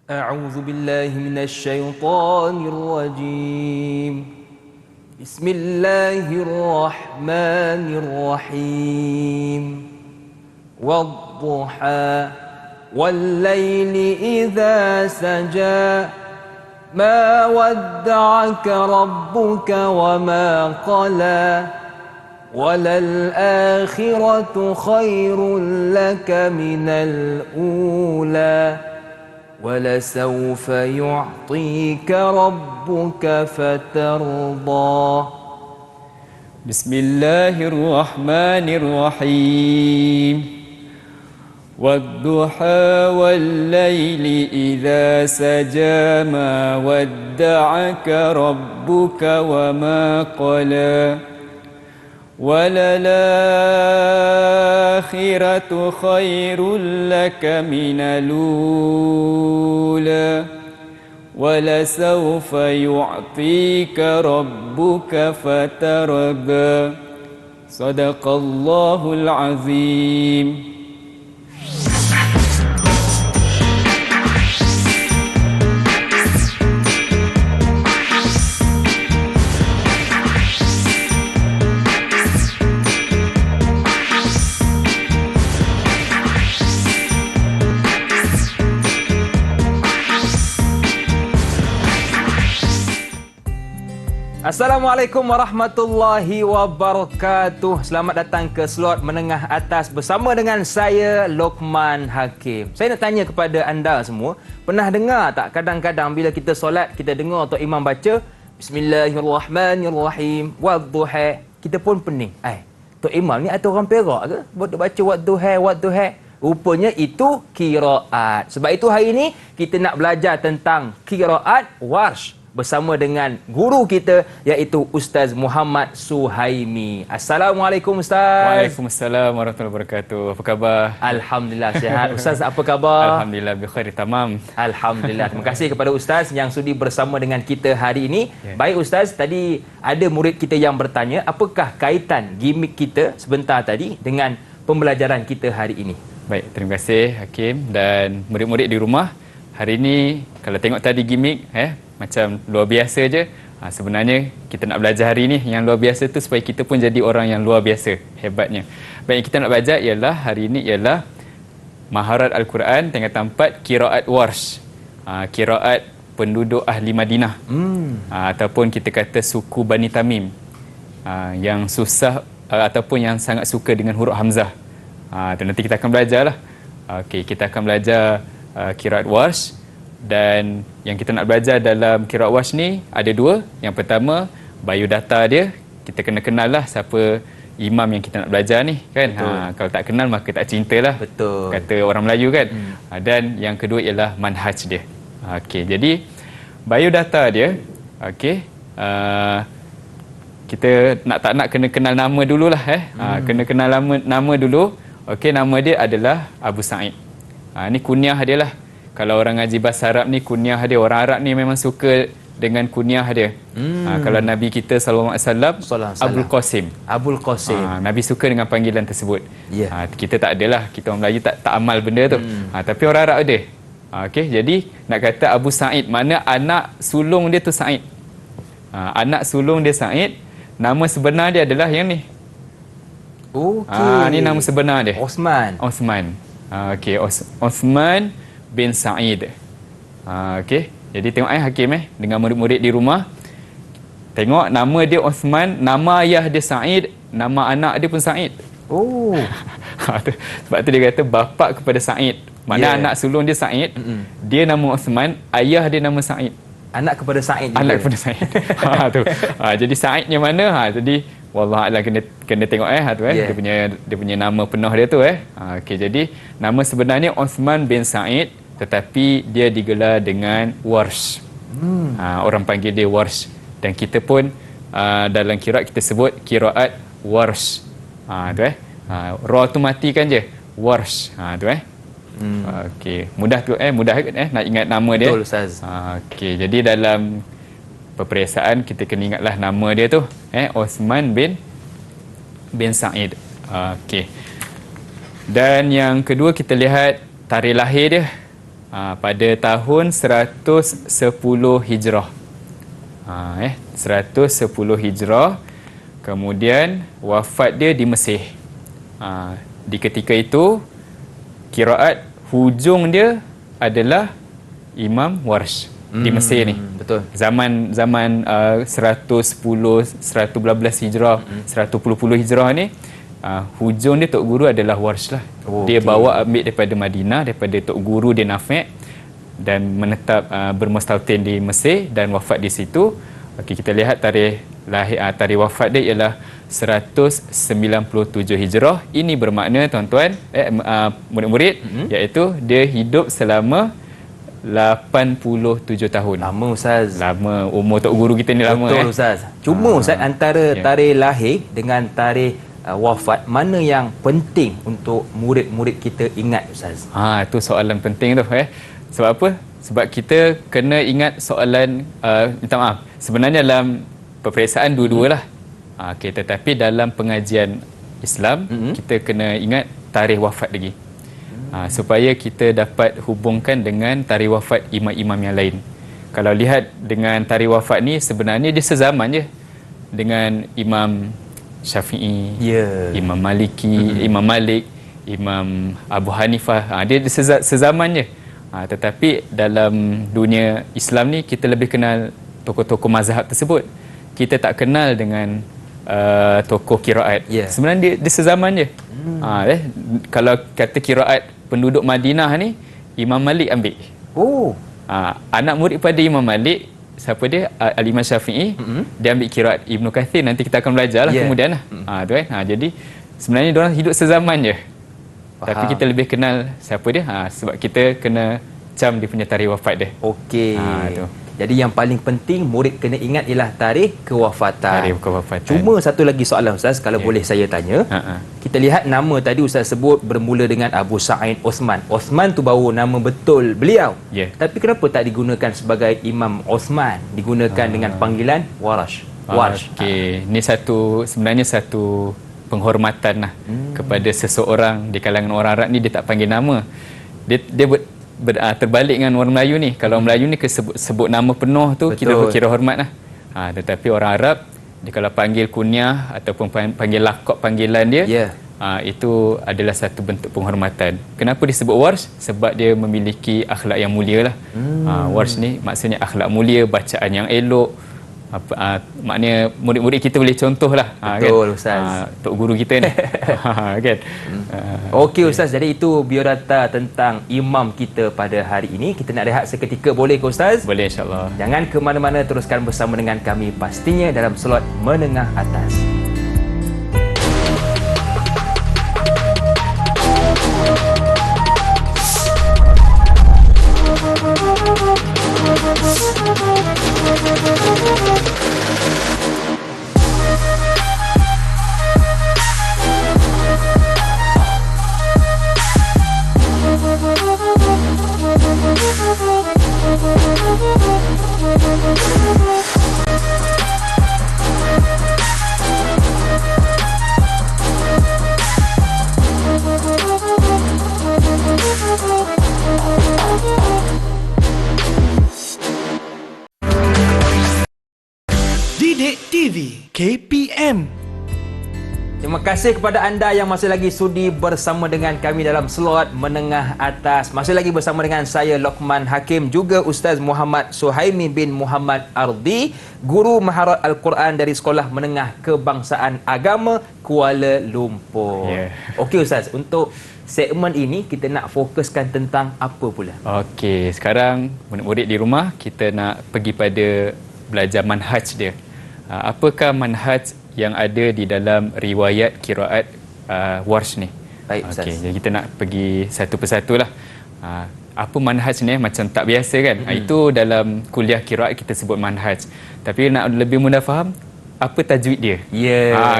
أعوذ بالله من الشيطان الرجيم بسم الله الرحمن الرحيم والضحى والليل إذا سجى ما ودعك ربك وما قلى وللآخرة خير لك من الأولى ولسوف يعطيك ربك فترضى بسم الله الرحمن الرحيم والضحى والليل إذا سجى ما ودعك ربك وما قلى وللآخرة خير لك من الأولى ولسوف يعطيك ربك فترضى صدق الله العظيم. Assalamualaikum warahmatullahi wabarakatuh. Selamat datang ke slot menengah atas bersama dengan saya Lokman Hakim. Saya nak tanya kepada anda semua, pernah dengar tak kadang-kadang bila kita solat kita dengar Tok Imam baca Bismillahirrahmanirrahim wadduha, kita pun pening. Tok Imam ni atau orang Perak ke? Buat baca wadduha. Rupanya itu qiraat. Sebab itu hari ini kita nak belajar tentang qiraat Warsh bersama dengan guru kita iaitu Ustaz Muhammad Suhaimi. Assalamualaikum Ustaz. Waalaikumsalam warahmatullahi wabarakatuh. Apa khabar? Alhamdulillah sihat. Ustaz apa khabar? Alhamdulillah bikhair tamam. Alhamdulillah. Terima kasih kepada Ustaz yang sudi bersama dengan kita hari ini. Baik Ustaz, tadi ada murid kita yang bertanya apakah kaitan gimik kita sebentar tadi dengan pembelajaran kita hari ini. Baik, terima kasih Hakim dan murid-murid di rumah. Hari ini kalau tengok tadi gimik macam luar biasa je. Sebenarnya kita nak belajar hari ini yang luar biasa tu supaya kita pun jadi orang yang luar biasa, hebatnya. Baik, yang kita nak belajar ialah hari ini ialah maharat Al-Quran tingkatan 4 qiraat Warsh. Qiraat penduduk ahli Madinah. Ataupun kita kata suku Bani Tamim. Yang susah ataupun yang sangat suka dengan huruf hamzah. Nanti kita akan belajarlah. Okey, kita akan belajar qiraat Warsh. Dan yang kita nak belajar dalam qiraat Warsh ni ada dua. Yang pertama, biodata dia. Kita kena kenal lah siapa imam yang kita nak belajar ni kan. Kalau tak kenal maka tak cintalah. Betul. Kata orang Melayu kan. Dan yang kedua ialah manhaj dia. Okey, jadi biodata dia, okey, kita tak nak kena kenal nama dululah kena kenal nama dulu. Okey, nama dia adalah Abu Sa'id. Ni kunyah dia lah. Kalau orang ngaji bahasa Arab ni kunyah dia. Orang Arab ni memang suka dengan kunyah dia. Kalau Nabi kita sallallahu alaihi wasallam Abul Qasim. Abul Qasim. Nabi suka dengan panggilan tersebut. Kita tak adalah, kita orang Melayu tak amal benda tu. Tapi orang Arab ada. Okey, jadi nak kata Abu Sa'id, mana anak sulung dia tu Sa'id. Anak sulung dia Sa'id, nama sebenar dia adalah yang ni. Ni nama sebenar dia. Osman. Okey, Osman bin Sa'id. Okey, jadi tengok Hakim dengan murid-murid di rumah. Tengok nama dia Osman, nama ayah dia Sa'id, nama anak dia pun Sa'id. Sebab tu dia kata bapa kepada Sa'id. Mana anak sulung dia Sa'id, dia nama Osman, ayah dia nama Sa'id. Anak kepada Sa'id juga. Anak kepada Sa'id. Jadi Sa'idnya mana? Jadi wallahualam kena tengok dia punya nama penuh dia tu Okey, jadi nama sebenarnya Osman bin Sa'id, tetapi dia digelar dengan Warsh. Orang panggil dia Warsh. Dan kita pun dalam qiraat kita sebut qiraat Warsh. Ra tu mati kan je. Warsh. Okey, mudah tu mudah nak ingat nama dia. Betul Ustaz. Okey, jadi dalam peperiksaan kita kena ingatlah nama dia tu Osman bin Sa'id. Okey. Dan yang kedua kita lihat tarikh lahir dia. pada tahun 110 Hijrah. 110 Hijrah. Kemudian wafat dia di Mesir. Di ketika itu qiraat hujung dia adalah Imam Warsh di Mesir ni. Betul. Zaman 110 Hijrah, 110 Hijrah ni, hujung dia Tok Guru adalah Warsh lah. Dia bawa ambil daripada Madinah, daripada Tok Guru dia Nafi' dan menetap bermustautin di Mesir dan wafat di situ. Okey, kita lihat tarikh lahir, tarikh wafat dia ialah 197 Hijrah. Ini bermakna tuan-tuan, murid-murid, iaitu dia hidup selama 87 tahun. Lama Ustaz. Lama. Umur Tok Guru kita ni lama. Betul Ustaz. Cuma Ustaz, antara tarikh lahir dengan tarikh wafat, mana yang penting untuk murid-murid kita ingat Ustaz? Itu soalan penting tu. Sebab apa? Sebab kita kena ingat soalan, minta maaf, sebenarnya dalam peperiksaan dua-dua lah. Tetapi dalam pengajian Islam, kita kena ingat tarikh wafat lagi. Supaya kita dapat hubungkan dengan tarikh wafat imam-imam yang lain. Kalau lihat dengan tarikh wafat ni, sebenarnya dia sezaman je dengan Imam Syafi'i, Imam Maliki, Imam Malik, Imam Abu Hanifah. Dia sezaman je. Tetapi dalam dunia Islam ni, kita lebih kenal tokoh-tokoh mazhab tersebut. Kita tak kenal dengan tokoh qiraat. Sebenarnya dia sezaman je. Kalau kata qiraat penduduk Madinah ni, Imam Malik ambil. Anak murid pada Imam Malik, siapa dia? Al-Imam Syafi'i. Dia ambil qiraat Ibnu Kathir. Nanti kita akan belajar lah kemudian lah. Jadi sebenarnya diorang hidup sezaman je. Tapi kita lebih kenal siapa dia, sebab kita kena cam dia punya tarikh wafat dia. Okey. Jadi yang paling penting murid kena ingat ialah tarikh kewafatan. Tarikh kewafatan. Cuma satu lagi soalan Ustaz, kalau boleh saya tanya. Kita lihat nama tadi Ustaz sebut bermula dengan Abu Sa'id Osman. Osman tu baru nama betul beliau. Tapi kenapa tak digunakan sebagai Imam Osman? Digunakan dengan panggilan Warsh. Okey, ini sebenarnya satu penghormatan lah kepada seseorang di kalangan orang Arab ni. Dia tak panggil nama. Dia terbalik dengan orang Melayu ni. Kalau Melayu ni sebut nama penuh tu, kita berkira hormat lah. Tetapi orang Arab, dia kalau panggil kunyah ataupun panggil lakop panggilan dia, itu adalah satu bentuk penghormatan. Kenapa disebut Warsh? Sebab dia memiliki akhlak yang mulia lah. Warsh ni maksudnya akhlak mulia, bacaan yang elok. Maknanya murid-murid kita boleh contoh lah. Betul Ustaz. Tok Guru kita ni. Kan? Okey Ustaz, jadi itu biodata tentang imam kita pada hari ini. Kita nak rehat seketika, boleh ke Ustaz? Boleh, insyaAllah. Jangan ke mana-mana, teruskan bersama dengan kami pastinya dalam slot menengah atas. Didik TV KPM. Terima kasih kepada anda yang masih lagi sudi bersama dengan kami dalam slot menengah atas. Masih lagi bersama dengan saya Luqman Hakim, juga Ustaz Muhammad Suhaimi bin Muhammad Ardi, Guru Maharat Al-Quran dari Sekolah Menengah Kebangsaan Agama Kuala Lumpur. Okey Ustaz, untuk segmen ini kita nak fokuskan tentang apa pula? Okey, sekarang murid-murid di rumah kita nak pergi pada belajar manhaj dia. Apakah manhaj yang ada di dalam riwayat qiraat Warsh ni? Baik Ustaz. Okey, jadi kita nak pergi satu persatu lah. Apa manhaj ni? Macam tak biasa kan? Itu dalam kuliah qiraat kita sebut manhaj. Tapi nak lebih mudah faham, apa tajwid dia?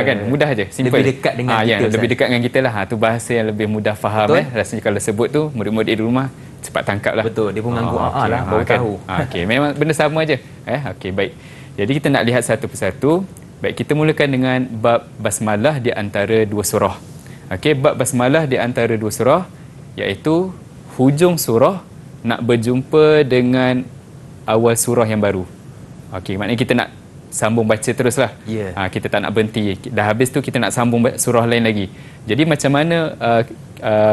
Kan? Mudah je, simple. Lebih dekat dengan kita. Lebih dekat dengan kita lah. Tu bahasa yang lebih mudah faham. Rasanya kalau sebut tu, murid-murid di rumah cepat tangkap lah. Betul, dia pun mengangguk lah, baru kan? tahu. Okey, memang benda sama je. Okey, baik. Jadi kita nak lihat satu persatu. Baik, kita mulakan dengan bab basmalah di antara dua surah. Okey, bab basmalah di antara dua surah iaitu hujung surah nak berjumpa dengan awal surah yang baru. Okey, maknanya kita nak sambung baca teruslah. Ya. Kita tak nak berhenti. Dah habis tu kita nak sambung surah lain lagi. Jadi macam mana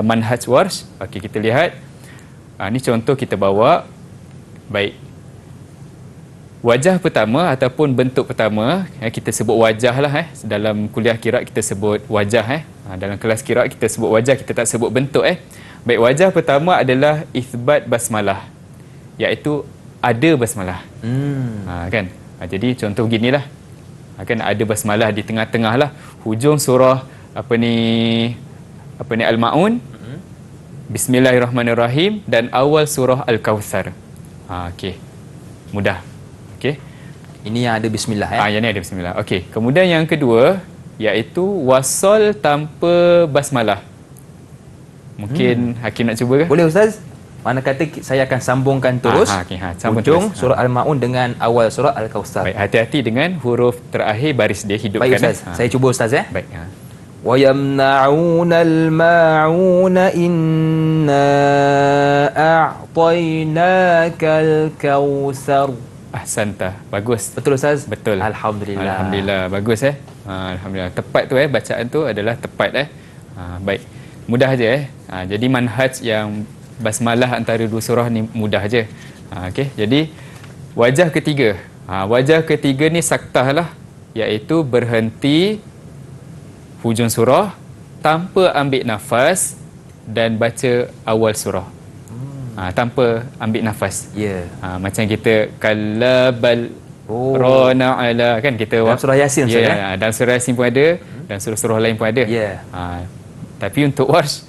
manhaj Warsh? Okey, kita lihat. Ni contoh kita bawa. Baik. Wajah pertama ataupun bentuk pertama, kita sebut wajah lah. Dalam kuliah qiraat kita sebut wajah. Dalam kelas qiraat kita sebut wajah, kita tak sebut bentuk. Baik, wajah pertama adalah itsbat basmalah, iaitu ada basmalah. Kan? Jadi contoh beginilah. Kan ada basmalah di tengah-tengah lah. Hujung surah Al-Ma'un, Bismillahirrahmanirrahim, dan awal surah Al-Kawthar. Okey. Mudah. Okey. Ini yang ada bismillah Yang ni ada bismillah. Okey. Kemudian yang kedua iaitu wasal tanpa basmalah. Mungkin Hakim nak cuba ke? Boleh Ustaz? Mana kata saya akan sambungkan terus sambung hujung terus. surah Al-Ma'un dengan awal surah Al-Kawthar. Baik, hati-hati dengan huruf terakhir baris dia hidupkan. Baik Ustaz, saya cuba Ustaz Baik. Wa yamna'unal ma'una inna a'tainakal kautsar. Ahsanta. Bagus. Betul Ustaz? Betul. Alhamdulillah. Alhamdulillah. Bagus Alhamdulillah. Tepat tu bacaan tu adalah tepat baik. Mudah je jadi manhaj yang basmalah antara dua surah ni mudah je. Okey. Jadi wajah ketiga. Wajah ketiga ni saktah lah, iaitu berhenti hujung surah tanpa ambil nafas dan baca awal surah. Tanpa ambil nafas. Ya. Macam kita kalabal rona ala, kan kita dalam surah Yasin dalam surah Yasin pun ada, dan surah-surah lain pun ada. Ya. Tapi untuk Warsh,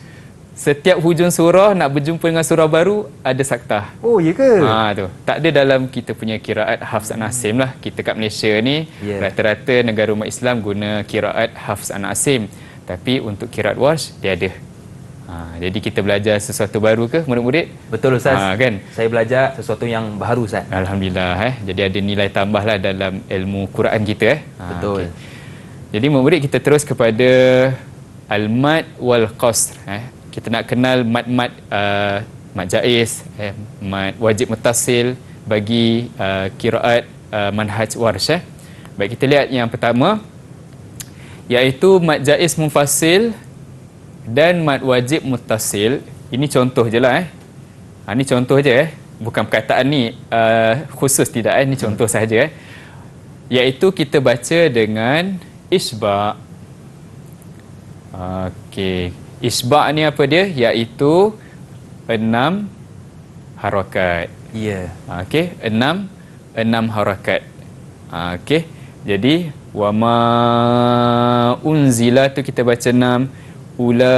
setiap hujung surah nak berjumpa dengan surah baru ada saktah. Oh, ya ke? Tu. Tak ada dalam kita punya kiraat Hafs an Asim lah. Kita kat Malaysia ni rata-rata negara umat Islam guna kiraat Hafs an Asim. Tapi untuk kiraat Warsh dia ada. Jadi kita belajar sesuatu baru ke murid-murid? Betul Ustaz. Kan? Saya belajar sesuatu yang baru Ustaz. Alhamdulillah. Jadi ada nilai tambah lah dalam ilmu Quran kita. Betul. Okay. Jadi murid kita terus kepada al-mad wal qasr. Kita nak kenal mad mad jaiz, mad wajib muttasil bagi kiraat manhaj Warsh. Baik, kita lihat yang pertama, iaitu mad jaiz munfasil dan mad wajib muttasil. Ini contoh je lah ini contoh je bukan perkataan ni khusus tidak ini contoh sahaja iaitu kita baca dengan isba'. Okey, isba' ni apa dia? Iaitu 6 harakat. Ya. Okey, 6 harakat. Okey. Jadi wama unzila tu kita baca 6, ulaika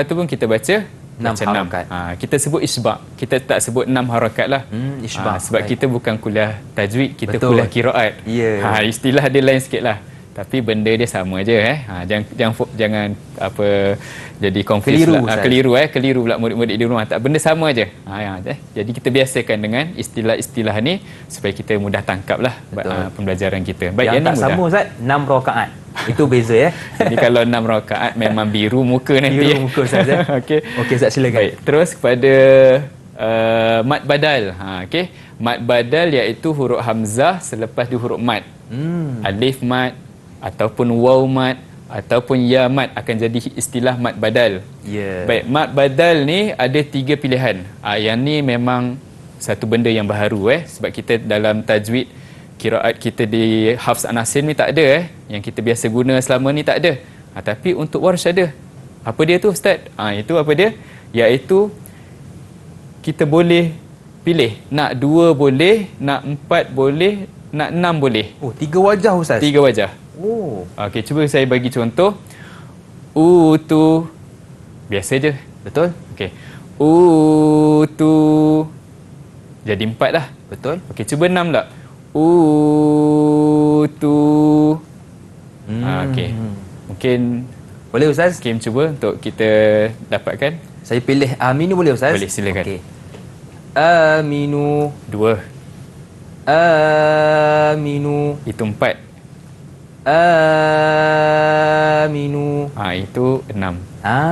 tu pun kita baca 6 harakat. Kita sebut isba', kita tak sebut 6 harakat lah. Isba'. Sebab kita bukan kuliah tajwid, kita Betul. kuliah qiraat. Ya. Istilah dia lain sikit lah. Tapi benda dia sama je jangan apa jadi confuse keliru pula murid-murid di rumah. Tak, benda sama je. Jadi kita biasakan dengan istilah-istilah ni supaya kita mudah tangkap lah pembelajaran kita. Baik, yang tak mudah. sama Ustaz, 6 rakaat. Itu beza Jadi kalau 6 rakaat memang biru muka nanti. Biru muka Ustaz. Okey. Okey Ustaz, silakan. Baik, terus kepada mad badal. Okey. Mad badal iaitu huruf hamzah selepas di huruf mad. Alif mad ataupun waw mad ataupun ya mad akan jadi istilah mad badal. Ya. Baik, mad badal ni ada 3 pilihan. Yang ni memang satu benda yang baharu sebab kita dalam tajwid kiraat kita di Hafs an Asim ni tak ada yang kita biasa guna selama ni tak ada. Tapi untuk Warsh ada. Apa dia tu Ustaz? Itu apa dia? Iaitu kita boleh pilih, nak 2 boleh, nak 4 boleh, nak 6 boleh. Oh, 3 wajah Ustaz. 3 wajah. Oh. Okey, cuba saya bagi contoh. Utu. Biasa je. Betul? Okey. Utu. Jadi 4 lah. Betul? Okey, cuba 6 tak? Utu. Okey. Mungkin boleh Ustaz? Kim cuba untuk kita dapatkan. Saya pilih aminu boleh Ustaz? Boleh, silakan. Okey. Aminu. 2. Aminu. Itu 4. Aminu. Itu 6.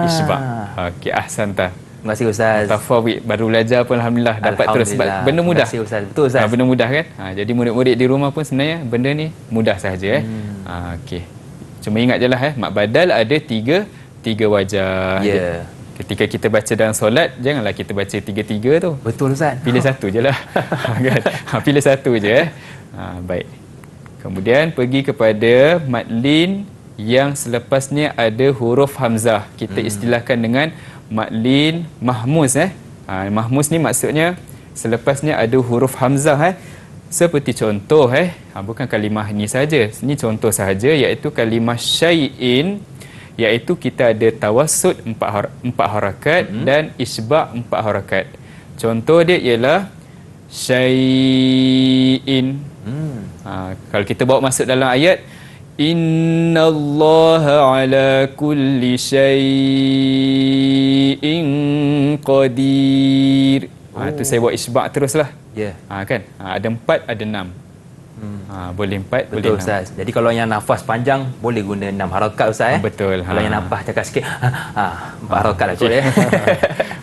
Isba'. Okey, ahsanta. Terima kasih Ustaz. Tafawid baru belajar pun alhamdulillah dapat terus sebab Alhamdulillah. benda mudah. Terima kasih Ustaz. Betul Ustaz. Benda mudah kan? Jadi murid-murid di rumah pun sebenarnya benda ni mudah sahaja okey. Cuma ingat jelah mak badal ada tiga wajah. Ya. Ketika kita baca dalam solat, janganlah kita baca tiga-tiga tu. Betul Ustaz. Pilih satu je lah. Kan? Pilih satu je. Baik. Kemudian pergi kepada madlin yang selepasnya ada huruf hamzah. Kita istilahkan dengan madlin mahmuz. Mahmuz ni maksudnya selepasnya ada huruf hamzah. Seperti contoh, bukan kalimah ni saja. Ini contoh sahaja, iaitu kalimah syai'in, iaitu kita ada tawassut 4 harakat dan isba' 4 harakat. Contoh dia ialah syai'in. Kalau kita bawa masuk dalam ayat, innallaha ala kulli syai'in qadir. Itu saya buat isba' teruslah. Ya. Kan? Ada 4, ada 6. Boleh 4, boleh 6. Betul Ustaz. Jadi kalau yang nafas panjang boleh guna 6 harakat Ustaz. Betul. Kalau yang nafas cakap sikit 4 harakat lah kot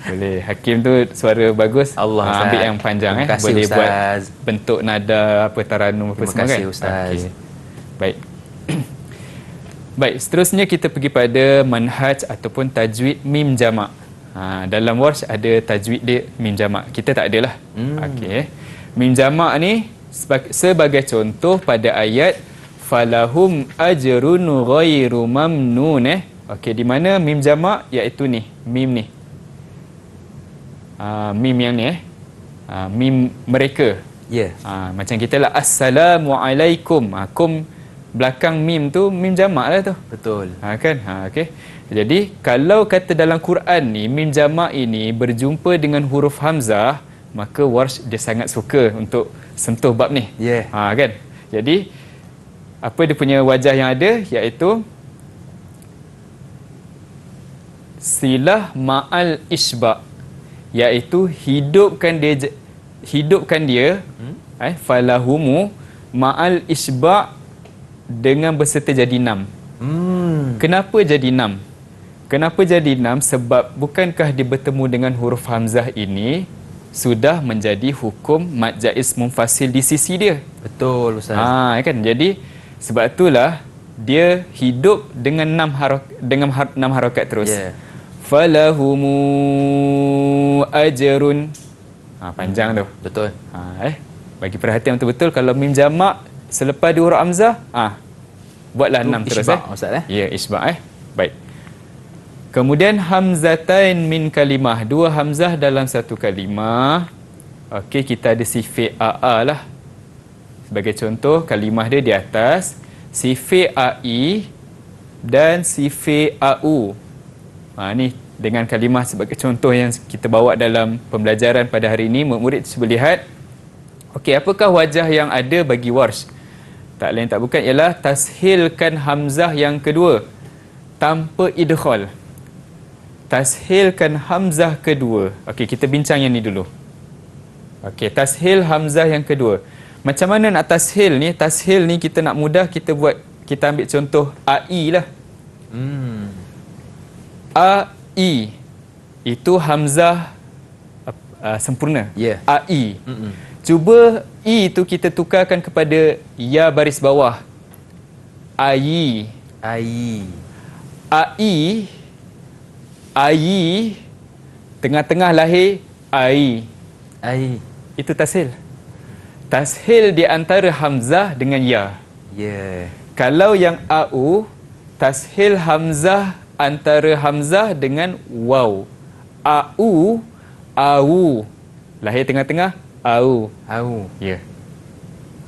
Boleh. Hakim tu suara bagus. Allah Ustaz. Ambil yang panjang. Terima kasih, boleh Ustaz. buat bentuk nada apa taranum apa Terima semua kasih, kan. Ustaz. Okey. Baik. Baik, seterusnya kita pergi pada manhaj ataupun tajwid mim jamak. Dalam Warsh ada tajwid dia mim jamak. Kita tak adalah. Okey. Mim jamak ni sebagai contoh pada ayat falahum ajrun ghairu mamnun. Okey, di mana mim jamak iaitu ni, mim ni. Mim yang ni mim mereka. Ya. Macam kita lah assalamualaikum. Kum belakang mim tu mim jamak lah tu. Betul. Kan? Okey. Jadi kalau kata dalam Quran ni mim jamak ini berjumpa dengan huruf hamzah, maka Warsh dia sangat suka untuk sentuh bab ni. Ya. Kan? Jadi apa dia punya wajah yang ada, iaitu silah ma'al isba', iaitu hidupkan dia falahumu ma'al isba' dengan berserta jadi 6. Kenapa jadi 6? Kenapa jadi 6? Sebab bukankah dia bertemu dengan huruf hamzah ini sudah menjadi hukum mad jaiz munfasil di sisi dia. Betul Ustaz. Kan? Jadi sebab itulah dia hidup dengan 6 harakat terus. Yeah. Falahumu ajrun. Panjang tu. Betul. Bagi perhatian betul-betul, kalau mim jamak selepas di huruf hamzah, buatlah 6 terus. Ustaz, ya, isba'. Baik. Kemudian hamzatain min kalimah, 2 hamzah dalam satu kalimah. Okey, kita ada sifat aa lah. Sebagai contoh, kalimah dia di atas sifat ai dan sifat au. Ni dengan kalimah sebagai contoh yang kita bawa dalam pembelajaran pada hari ini. Murid cuba lihat. Okey, apakah wajah yang ada bagi Warsh? Tak lain tak bukan ialah tashilkan hamzah yang kedua tanpa idkhal. Tashilkan hamzah kedua. Okey, kita bincang yang ni dulu. Okey, tashil hamzah yang kedua. Macam mana nak tashil ni? Tashil ni kita nak mudah, kita ambil contoh ai lah. Ai itu hamzah sempurna. Yeah. Ai. Cuba i tu kita tukarkan kepada ya baris bawah. Ai. Ai. Ai. Ai. Tengah-tengah lahir ai. Ai. Itu tashil. Tashil di antara hamzah dengan ya. Ya. Kalau yang au, tashil hamzah antara hamzah dengan waw. Au, au. Lahir tengah-tengah au. Au. Ya.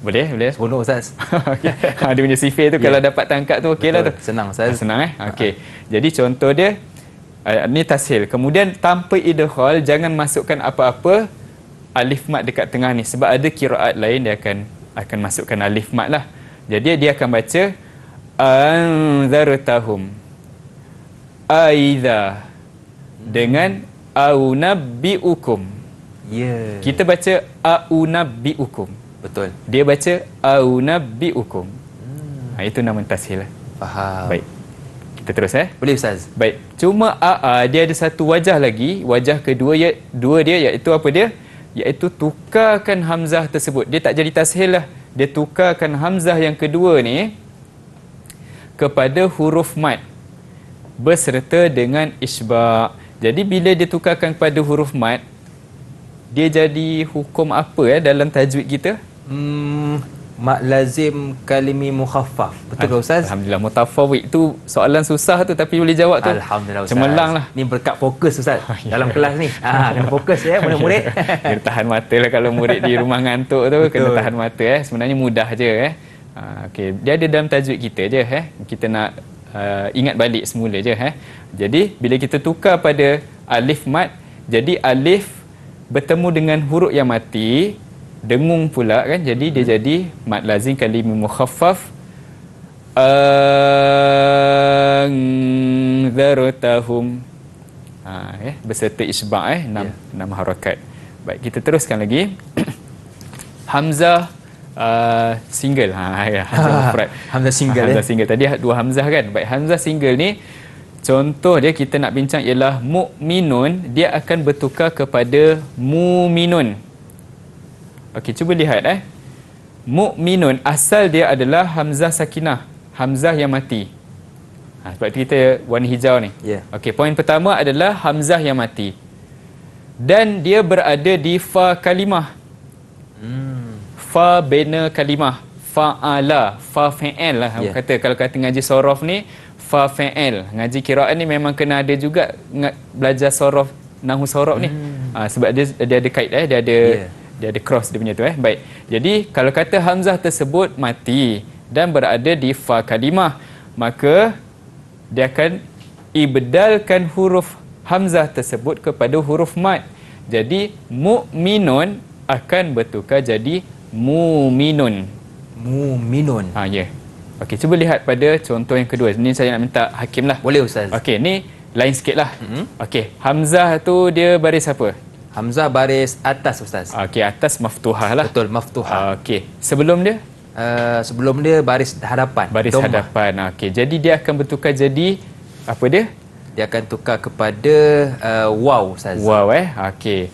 Boleh? Boleh? Seronok Ustaz. Dia punya sifir tu kalau dapat tangkap tu okeylah tu. Senang Ustaz. Senang Okey. Jadi contoh dia ni tashil. Kemudian tanpa idkhal, jangan masukkan apa-apa alif mat dekat tengah ni, sebab ada qiraat lain dia akan masukkan alif mat lah. Jadi dia akan baca anzartahum aidha dengan aunabbiukum. Ya. Kita baca aunabbiukum. Betul. Dia baca aunabbiukum. Itu nama tashil. Faham. Baik. Kita terus Boleh Ustaz? Baik. Cuma dia ada satu wajah lagi. Wajah kedua dia iaitu apa dia? Iaitu tukarkan hamzah tersebut. Dia tak jadi tashil lah. Dia tukarkan hamzah yang kedua ni kepada huruf mat berserta dengan isba'. Jadi bila dia tukarkan kepada huruf mat, dia jadi hukum apa dalam tajwid kita? Mat lazim kalimi mukhaffaf. Betul ke Ustaz? Alhamdulillah. Mutafawwid tu soalan susah tu tapi boleh jawab tu. Alhamdulillah Ustaz. Cemerlang lah. Ni berkat fokus Ustaz Ya. dalam kelas ni. Kena fokus murid-murid. Kena tahan mata lah kalau murid di rumah ngantuk tu. Betul. Kena tahan mata. Sebenarnya mudah je. Okay. Dia ada dalam tajwid kita je. Kita nak ingat balik semula je. Jadi bila kita tukar pada alif mat, jadi alif bertemu dengan huruf yang mati, dengung pula kan, jadi dia jadi mat lazim kalimi mukhaffaf anzartahum, berserta isba' 6 harakat. Baik, kita teruskan lagi. Hamzah single. Hamzah mufrad. Hamzah single. Hamzah single. Tadi dua hamzah kan. Baik, hamzah single ni contoh dia kita nak bincang ialah mu'minun, dia akan bertukar kepada mu'minun. Okey, cuba lihat Mu'minun asal dia adalah hamzah sakinah, hamzah yang mati. Sebab tu kita warna hijau ni. Okey, poin pertama adalah hamzah yang mati. Dan dia berada di fa kalimah. Fa bina kalimah. Fa'ala, fa fi'il lah. Kata kalau kata ngaji sorof ni fa fi'il. Ngaji qiraat ni memang kena ada juga belajar sorof, nahu sorof ni. Sebab dia ada kait dia ada cross dia punya tu Baik. Jadi kalau kata hamzah tersebut mati dan berada di fa kalimah, maka dia akan ibdalkan huruf hamzah tersebut kepada huruf mat. Jadi mu'minun akan bertukar jadi mu'minun. Mu'minun. Okey, cuba lihat pada contoh yang kedua. Ni saya nak minta Hakim lah. Boleh Ustaz. Okey, ni lain sikit lah. Okey, hamzah tu dia baris apa? Hamzah baris atas Ustaz. Okey, atas maftuhah lah. Betul, maftuhah. Okey, sebelum dia? Sebelum dia baris hadapan. Baris Dhammah. hadapan. Okey, jadi dia akan bertukar jadi apa dia? Dia akan tukar kepada waw Ustaz. Waw Okey.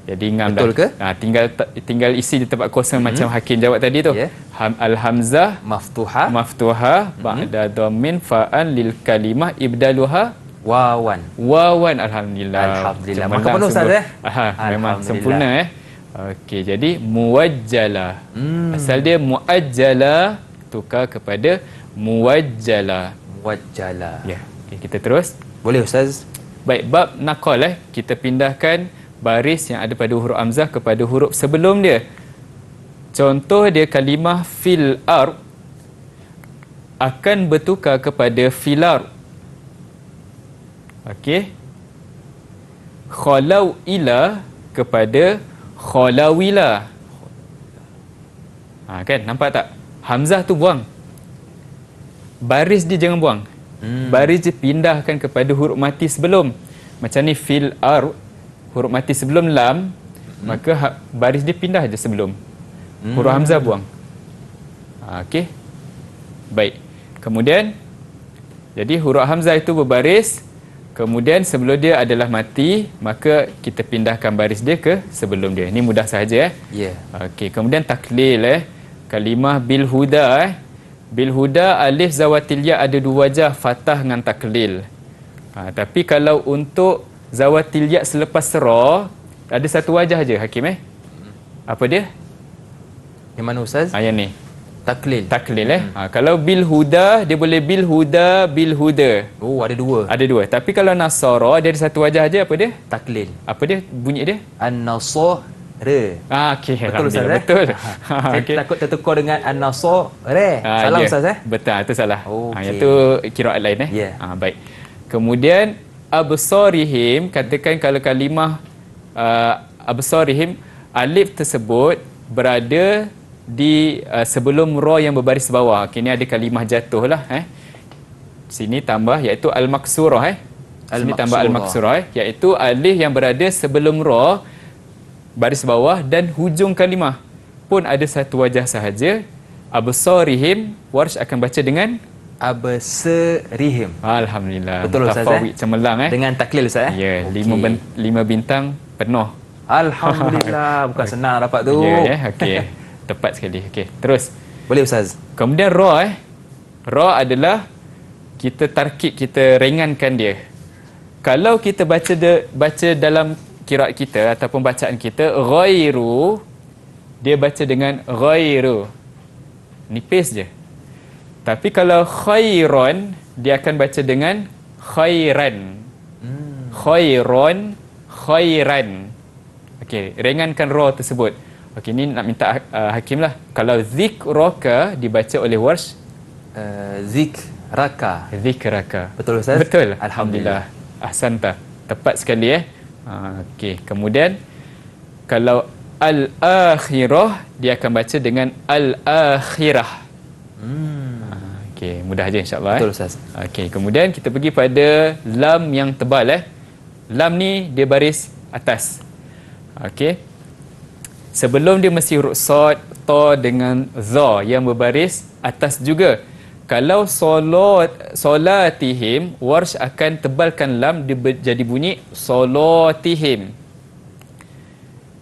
Jadi ngam Betul dah. ke? Tinggal isi di tempat kosong macam Hakim jawab tadi tu. Al-hamzah maftuhah ba'da dhammin fa'an lil kalimah ibdaluha wawan. Alhamdulillah. Maka penuh Ustaz memang sempurna Okey, jadi muwajjala. Asal dia muajjala, tukar kepada muwajjala. Okey, kita terus. Boleh Ustaz. Baik, bab naqal kita pindahkan baris yang ada pada huruf hamzah kepada huruf sebelum dia. Contoh dia kalimah fil ard akan bertukar kepada filar. Okey. Khalau ila kepada khalawila. Kan nampak tak? Hamzah tu buang. Baris dia jangan buang. Baris dia pindahkan kepada huruf mati sebelum. Macam ni fil ard, huruf mati sebelum lam, maka baris dia pindah je sebelum. Huruf hamzah buang. Okey. Baik. Kemudian jadi huruf hamzah itu berbaris. Kemudian sebelum dia adalah mati, maka kita pindahkan baris dia ke sebelum dia. Ini mudah sahaja Okey, kemudian taklil kalimah bil huda bil huda alif zawatil ya ada dua wajah, fathah dengan taklil. Tapi kalau untuk zawatil ya selepas ra ada satu wajah je Hakim Apa dia? Yang mana Ustaz? Yang ni. Taklil. Kalau bil huda dia boleh bil huda. Oh, ada dua. Ada dua. Tapi kalau nasara dia ada satu wajah aja, apa dia? Taklil. Apa dia bunyi dia? An-nasara. Okey, betul Ustaz betul. Saya takut tertukar dengan an-nasara. Salah Ustaz Betul, itu salah. Yang tu qiraat lain baik. Kemudian absarihim, katakan kalau kalimah absarihim alif tersebut berada di sebelum ra yang berbaris bawah. Kini ada kalimah jatuh lah sini tambah iaitu al-maksurah sini tambah al-maksurah iaitu alif yang berada sebelum ra baris bawah dan hujung kalimah pun ada satu wajah sahaja. Absarihim, Warsh akan baca dengan abserihim. Alhamdulillah. Betul, Ustaz, Mutafawwid cemerlang Dengan taklil Ustaz Ya, Okey. 5 bintang penuh. Alhamdulillah, bukan senang dapat tu. Ya, okey. Tepat sekali. Okey, terus. Boleh Ustaz. Kemudian ra ra adalah kita tarkib, kita ringankan dia. Kalau kita baca dalam qiraat kita ataupun bacaan kita ghairu, dia baca dengan ghairu. Nipis je. Tapi kalau khairon, dia akan baca dengan khairan. Khairon, khairan. Okey, ringankan ra tersebut. Okey, ni nak minta Hakim lah. Kalau zikraka dibaca oleh Warsh, Zikraka. zikraka. Betul Ustaz? Betul. Alhamdulillah. Ahsanta. Tepat sekali Okey, kemudian kalau al-akhirah dia akan baca dengan al-akhirah. Okey, mudah aja insya-Allah. Betul Ustaz. Okey, kemudian kita pergi pada lam yang tebal Lam ni dia baris atas. Okey. Sebelum dia mesti huruf sad, ta dengan za yang berbaris atas juga. Kalau solatihim, Warsh akan tebalkan lam dia jadi bunyi solatihim.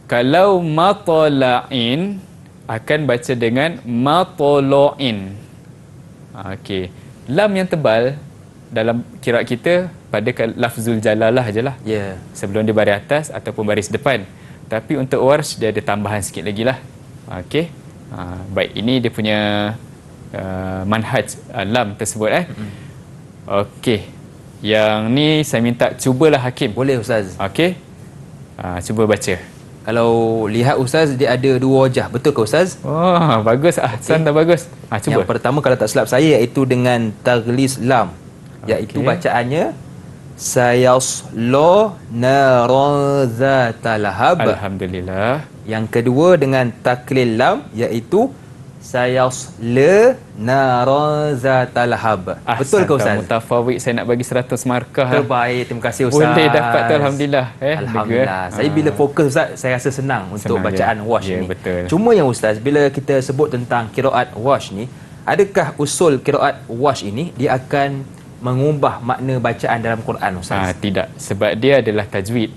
Kalau matala'in akan baca dengan matala'in. Okey. Lam yang tebal dalam qiraat kita pada lafzul jalalah je lah. Ya. Sebelum dia baris atas ataupun baris depan. Tapi untuk Warsh dia ada tambahan sikit lagi lah. Okey. Baik, ini dia punya manhaj lam tersebut Okey. Yang ni saya minta cubalah Hakim. Boleh Ustaz. Okey. Cuba baca. Kalau lihat Ustaz, dia ada dua wajah. Betul ke Ustaz? Oh, bagus. Ahsan dah bagus. Cuba. Yang pertama kalau tak silap saya iaitu dengan taglis lam. Iaitu Okey. bacaannya sayasla naran zata lahab. Alhamdulillah. Yang kedua dengan taklil lam iaitu sayasla naran zata lahab. Betul ke Ustaz? Mutafawwid, saya nak bagi 100 markah. Terbaik. Terima kasih Ustaz. Boleh dapat tu alhamdulillah. Alhamdulillah. Saya bila fokus Ustaz, saya rasa senang untuk Senang bacaan je. wash Ya, ni. betul. Cuma yang Ustaz, bila kita sebut tentang qiraat wash ni, adakah usul qiraat wash ini dia akan mengubah makna bacaan dalam Quran Ustaz? Tidak, sebab dia adalah tajwid.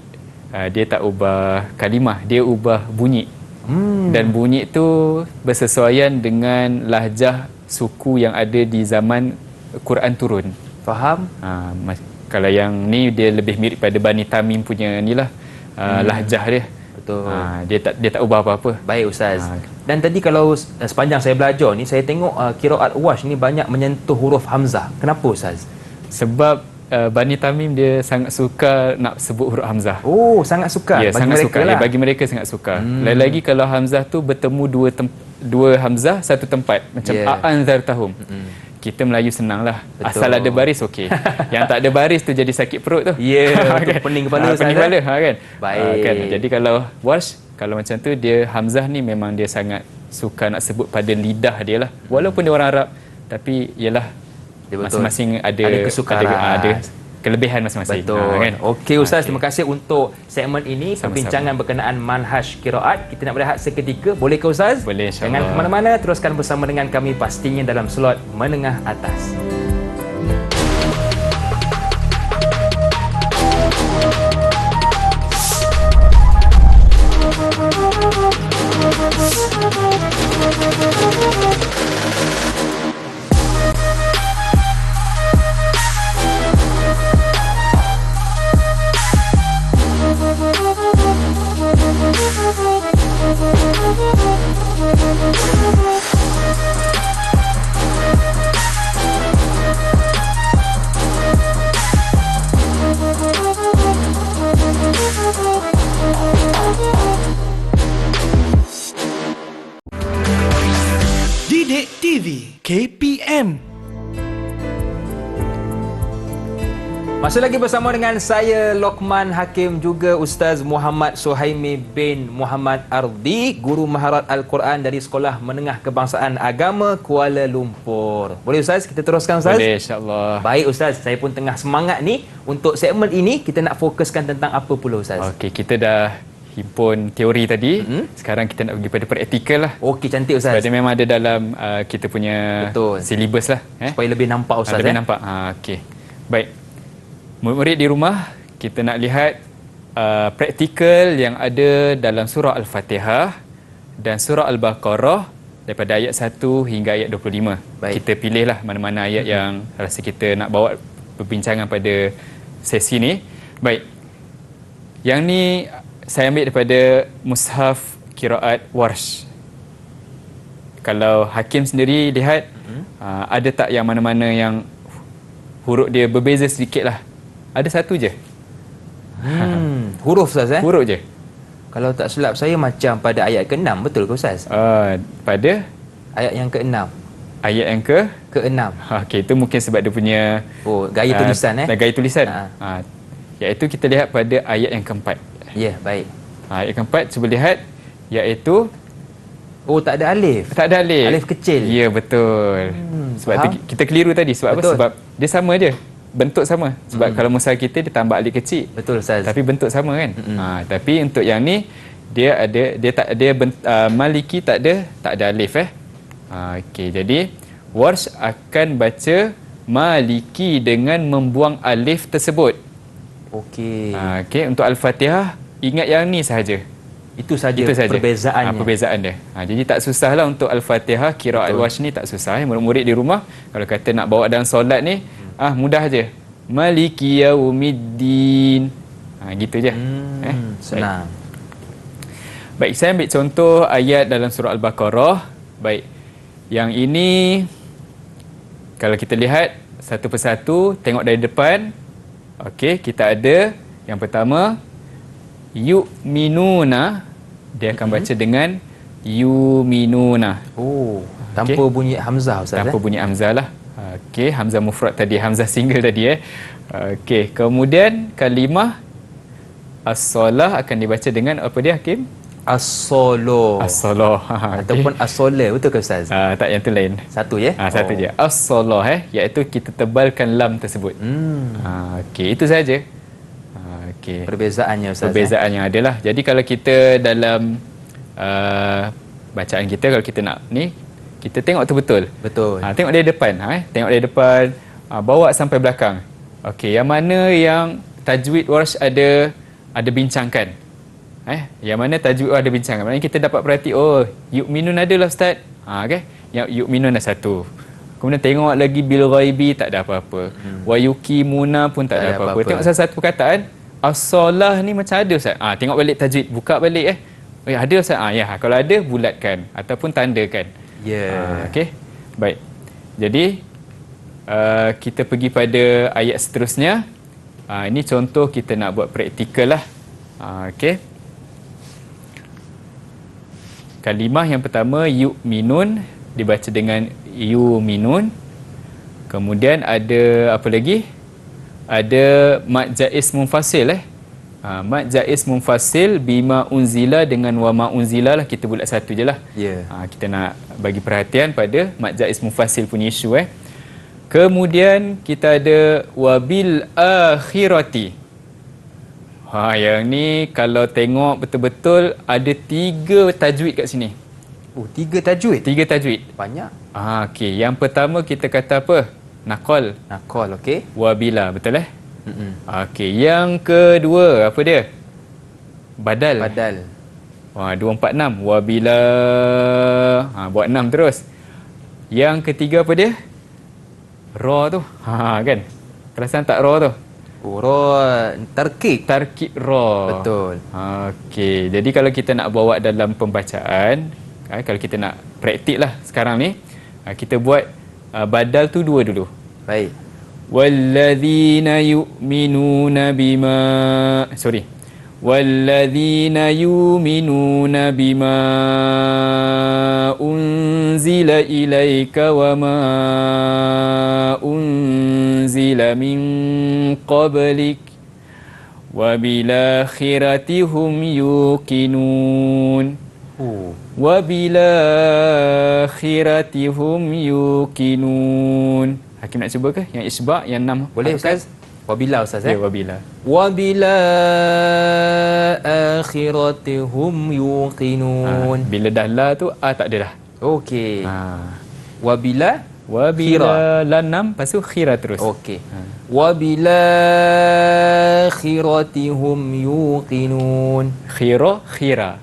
Dia tak ubah kalimah, dia ubah bunyi. Dan bunyi itu bersesuaian dengan lahjah suku yang ada di zaman Quran turun. Faham? Kalau yang ni dia lebih mirip pada Bani Tamim punya ni lah, lahjah dia. Betul. Dia tak ubah apa-apa. Baik Ustaz. Dan tadi kalau sepanjang saya belajar ni, saya tengok qiraat wash ni banyak menyentuh huruf hamzah. Kenapa Ustaz? Sebab Bani Tamim dia sangat suka nak sebut huruf hamzah. Oh, sangat suka. Ya, bagi sangat mereka suka. lah. Ya, bagi mereka sangat suka. Lagi-lagi kalau hamzah tu bertemu dua hamzah satu tempat, macam anzartahum. Kita Melayu senang lah. Betul. Asal ada baris okey. Yang tak ada baris tu jadi sakit perut tu. Ya, yeah, pening kepala Ustaz. Pening kepala kan. Baik. Kan? Jadi kalau Warsh, kalau macam tu dia hamzah ni memang dia sangat suka nak sebut pada lidah dia lah. Walaupun dia orang Arab, tapi ialah masing-masing ada kesukaran. ada kelebihan masing-masing. Betul. Kan? Okey Ustaz, terima kasih untuk segmen ini. Sama-sama. Perbincangan berkenaan manhaj qiraat. Kita nak berehat seketika. Boleh ke Ustaz? Boleh, insya-Allah. Jangan ke mana-mana, teruskan bersama dengan kami pastinya dalam slot menengah atas. Didik TV KPM. Masih lagi bersama dengan saya Lokman Hakim, juga Ustaz Muhammad Suhaimi bin Muhammad Ardi, Guru Maharat Al-Quran dari Sekolah Menengah Kebangsaan Agama Kuala Lumpur. Boleh Ustaz, kita teruskan Ustaz? Boleh, insya-Allah. Baik Ustaz, saya pun tengah semangat ni. Untuk segmen ini kita nak fokuskan tentang apa pula Ustaz? Okey, kita dah himpun teori tadi. Sekarang kita nak pergi pada praktikal lah. Okey, cantik Ustaz. Sebab dia memang ada dalam kita punya Betul. silibus lah. Supaya lebih nampak Ustaz. Lebih nampak. Okey. Baik. Murid-murid di rumah, kita nak lihat praktikal yang ada dalam surah Al-Fatihah dan surah Al-Baqarah daripada ayat 1 hingga ayat 25. Baik. Kita pilihlah mana-mana ayat yang rasa kita nak bawa perbincangan pada sesi ni. Baik. Yang ni saya ambil daripada mushaf qiraat Warsh. Kalau Hakim sendiri lihat ada tak yang mana-mana yang huruf dia berbeza sedikit lah? Ada satu je. Huruf Ustaz Huruf je. Kalau tak silap saya macam pada ayat ke-6, betul ke Ustaz? Pada Ayat yang ke-6. ayat yang ke Ke-6. okey, itu mungkin sebab dia punya Gaya tulisan gaya tulisan. Ha. Iaitu kita lihat pada ayat yang keempat. Ya, baik. Ayat keempat cuba lihat, iaitu Tak ada alif. tak ada alif. Alif kecil. Ya, betul. Sebab tu faham. kita keliru tadi. Sebab Betul. apa? Sebab dia sama je. Bentuk sama. Sebab kalau mushaf kita dia tambah alif kecil. Betul Ustaz. Tapi bentuk sama kan? Tapi untuk yang ni dia tak Maliki tak ada alif okey, jadi Warsh akan baca Maliki dengan membuang alif tersebut. Okey. Okey, untuk Al-Fatihah ingat yang ni sahaja. Itu saja Itu saja perbezaannya. perbezaan dia. Jadi tak susahlah untuk Al-Fatihah, qiraat Warsh ni tak susah. Murid-murid di rumah kalau kata nak bawa dalam solat ni mudah je. Maliki yaumiddin. Gitu je. Senang. Baik, saya ambil contoh ayat dalam surah Al-Baqarah. Baik. Yang ini kalau kita lihat satu persatu, tengok dari depan. Okey, kita ada yang pertama yu'minuna, dia akan baca dengan yu'minuna. Tanpa bunyi hamzah Ustaz. Tanpa bunyi hamzah lah. Okey, hamzah mufrad tadi, hamzah single tadi Okey, kemudian kalimah as-solah akan dibaca dengan apa dia Hakim? As-solo. As-solah. Ataupun as-solah, betul ke Ustaz? Tak, yang tu lain. Satu je? Satu je. As-solah iaitu kita tebalkan lam tersebut. Okey, itu saja. Okey. Perbezaannya Ustaz. Perbezaan yang adalah. Jadi kalau kita dalam bacaan kita, kalau kita nak ni, kita tengok tu betul. Betul. Tengok dari depan. Tengok dari depan. Bawa sampai belakang. Okey, yang mana yang tajwid Warsh ada bincangkan. Yang mana tajwid ada bincangkan. Maknanya kita dapat perhati, yu'minun adalah Ustaz. Okay? Yang yu'minun ada satu. Kemudian tengok lagi bil ghaibi, tak ada apa-apa. Wa yuqimuna pun tak ada apa-apa. Tengok salah satu perkataan, as-solah ni macam ada Ustaz. Tengok balik tajwid, buka balik ada Ustaz. Kalau ada bulatkan ataupun tandakan. Okey. Baik. Jadi kita pergi pada ayat seterusnya. Ini contoh kita nak buat praktikal lah. Okey. Kalimah yang pertama yu'minun dibaca dengan yu'minun. Kemudian ada apa lagi? Ada mad jaiz munfasil mad jaiz munfasil bima unzila dengan wa ma unzila lah, kita bulat satu je lah. Kita nak bagi perhatian pada mad jaiz munfasil punya isu Kemudian kita ada wabil akhirati. Yang ni kalau tengok betul-betul ada 3 tajwid kat sini. 3 tajwid? 3 tajwid. Banyak. Okey, yang pertama kita kata apa? Naqal. Naqal, okey. Wabila, betul Okey, yang kedua apa dia? Badal. Badal. 246. Wabila. Buat 6 terus. Yang ketiga apa dia? Ra tu. Kan? Perasan tak ra tu? Ra tarkik. Tarkib ra. Betul. Okey, jadi kalau kita nak bawa dalam pembacaan, kalau kita nak praktik lah sekarang ni, kita buat badal tu 2 dulu. Baik. Walladzina yu'minuna bima walladzina yu'minuna bima unzila ilaika wa ma unzila min qablik wa bil akhirati hum yuqinun. Wa bil akhirati hum yuqinun. Hakim nak cuba ke? Yang isba', yang 6. Boleh Ustaz? Wabila Ustaz Ya, wabila. Wabila akhiratihum yuqinun. Bila dah la tu tak ada dah. Okey. Ha. Wabila Wabila lanam lepas tu khira terus. okey. Wabila akhiratihum yuqinun. Khira. Khira,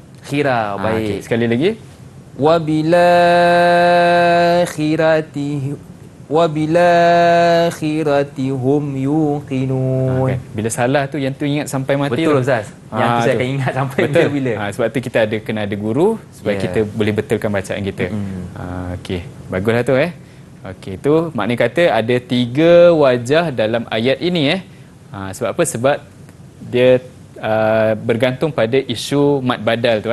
Okey, baik. sekali lagi. Wabila akhiratihum yuqinun. Kan? Bila salah tu yang tu ingat sampai mati. Betul tu. Ustaz. Yang tu saya akan ingat sampai Betul. bila-bila. Sebab tu kita kena ada guru supaya Yeah. kita boleh betulkan bacaan kita. Okey, baguslah tu Okey, tu maknanya kata ada 3 wajah dalam ayat ini sebab apa? Sebab dia bergantung pada isu mad badal tu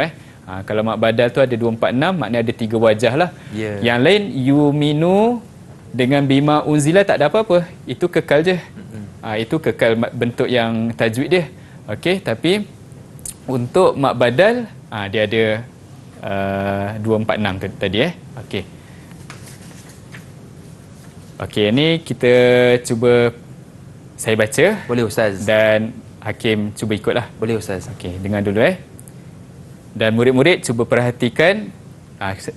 kalau mad badal tu ada 246, maknanya ada 3 wajah lah. Yeah. Yang lain yuminu dengan bima unzila tak ada apa-apa. Itu kekal je. Itu kekal bentuk yang tajwid dia. Okey, tapi untuk mad badal dia ada 246 tadi Okey. Okey, ni kita cuba saya baca Boleh Ustaz. dan Hakim cuba ikutlah. Boleh Ustaz. Okey, dengar dulu Dan murid-murid cuba perhatikan.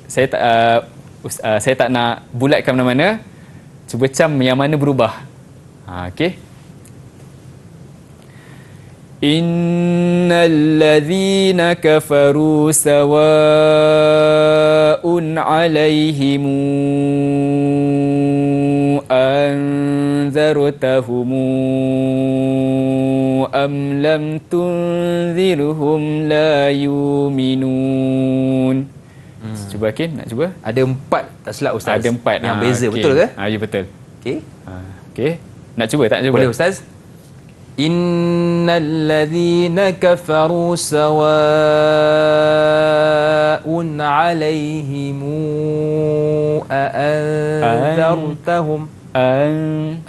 Saya tak nak bulatkan mana-mana. Cuba cam yang mana berubah. Okey. Innal ladzina kafaru sawa'un 'alaihim anzartahum am lam tunzirhum la yu'minun. Cuba Hakim, nak cuba? Ada 4 tak silap Ustaz. Ada 4 yang beza, okey. betul ke? Ya, betul. Okey. Okey. Nak cuba tak cuba? Boleh Ustaz. Innal ladzina kafaru sawa'un 'alaihim anzartahum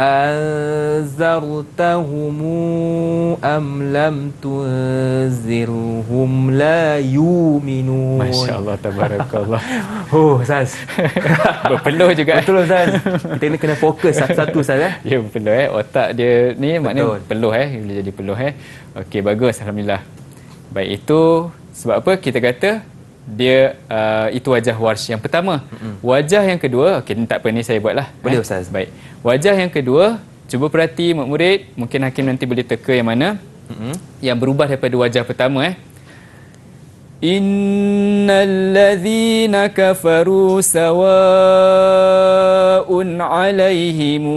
anzartahum am lam tunzirhum la yu'minun. Masya-Allah, tabarakallah. Ustaz. Berpeluh juga. Betul Ustaz. Kita ni kena fokus satu-satu Ustaz Ya, peluh otak dia ni maknanya Betul. peluh boleh jadi peluh Okey, bagus, alhamdulillah. Baik, itu sebab apa kita kata dia itu wajah Warsh yang pertama. Wajah yang kedua, okey, tak apa ni saya buatlah. Boleh, Ustaz. Baik. Wajah yang kedua, cuba perhati murid-murid, mungkin Hakim nanti boleh teka yang mana yang berubah daripada wajah pertama Innal ladzina kafaru sawa'un 'alaihim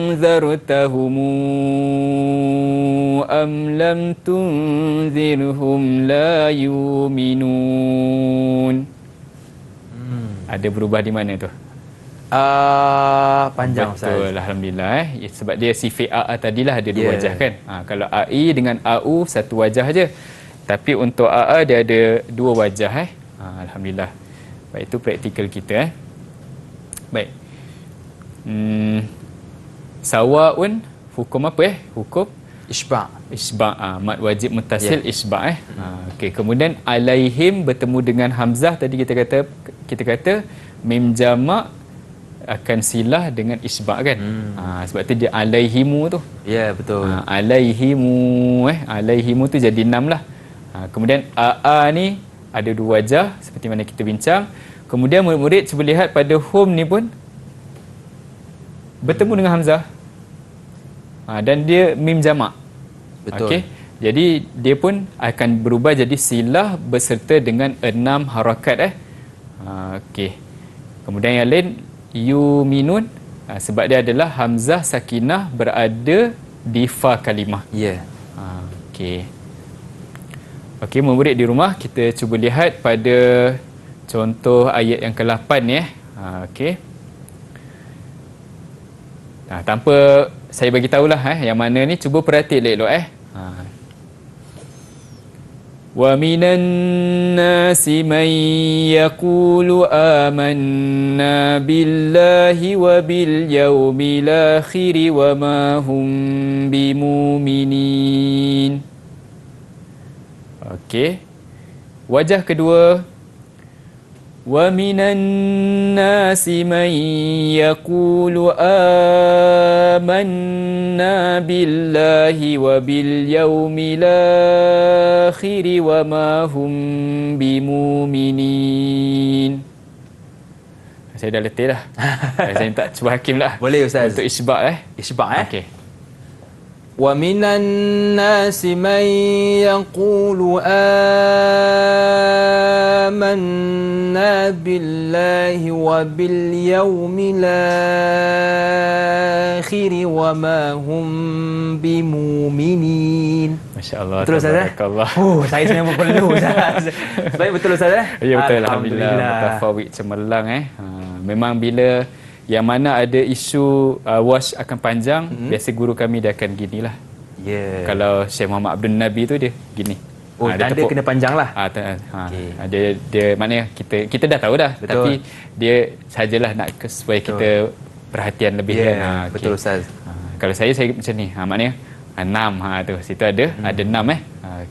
anzartahum am lam tunzirhum la yu'minun. Ada berubah di mana tu? Panjang Ustaz. Betul, alhamdulillah sebab dia sifat AA tadilah ada 2 Yeah. wajah kan. Kalau AI dengan AU satu wajah aja. Tapi untuk AA dia ada 2 wajah alhamdulillah. Baik, itu praktikal kita Baik. Sawaun hukum apa Hukum Isba'. isba', mad wajib muttasil isba'. Okey, kemudian alaihim bertemu dengan hamzah tadi kita kata mim jama' akan silah dengan isba' kan. Sebab tu dia alaihimu tu. Ya, betul. Alaihimu tu jadi 6 lah. Kemudian aa ni ada 2 wajah seperti mana kita bincang. Kemudian murid-murid cuba lihat pada hum ni pun bertemu dengan hamzah. Dan dia mim jama'. Betul. Okey. Jadi dia pun akan berubah jadi silah beserta dengan 6 harakat Okey. Kemudian yang lain yuminun sebab dia adalah hamzah sakinah berada di fa kalimah. Ya. Okey. Okey, murid di rumah kita cuba lihat pada contoh ayat yang ke-8 okey. Tanpa saya bagi tahulah yang mana ni, cuba perhati elok-elok Wa minan nasi man yaqulu amanna billahi wa bil yaumil akhir wa ma hum bimumin. Okey. Wajah kedua Wa minan nasi man yaqulu amanna billahi wa bil yaumil akhir wa ma hum bimumin. Saya dah letih dah. Saya minta cuba Hakim lah. Boleh Ustaz. Untuk isbak Isbak Okey. وَمِنَ النَّاسِ مَن يَقُولُ آمَنَّا بِاللَّهِ وَبِالْيَوْمِ الْآخِرِ وَمَا هُمْ بِمُؤْمِنِينَ. Masya-Allah. Betul Ustaz? Tabarakallah. Saya sebenarnya perlu Ustaz. Baik, betul Ustaz Ya betul, alhamdulillah. Mutafawid cemerlang memang bila yang mana ada isu wash akan panjang, biasa guru kami dia akan ginilah. Ya. Kalau Syekh Muhammad Abdul Nabi tu dia gini. Oh, dia tanda kena panjang lah. Okay. Dia maknanya kita dah tahu dah. Betul. Tapi dia sajalah nak supaya kita perhatian lebih kan. Okay. Betul Ustaz. Kalau saya macam ni. Maknanya 6 tu. Situ ada 6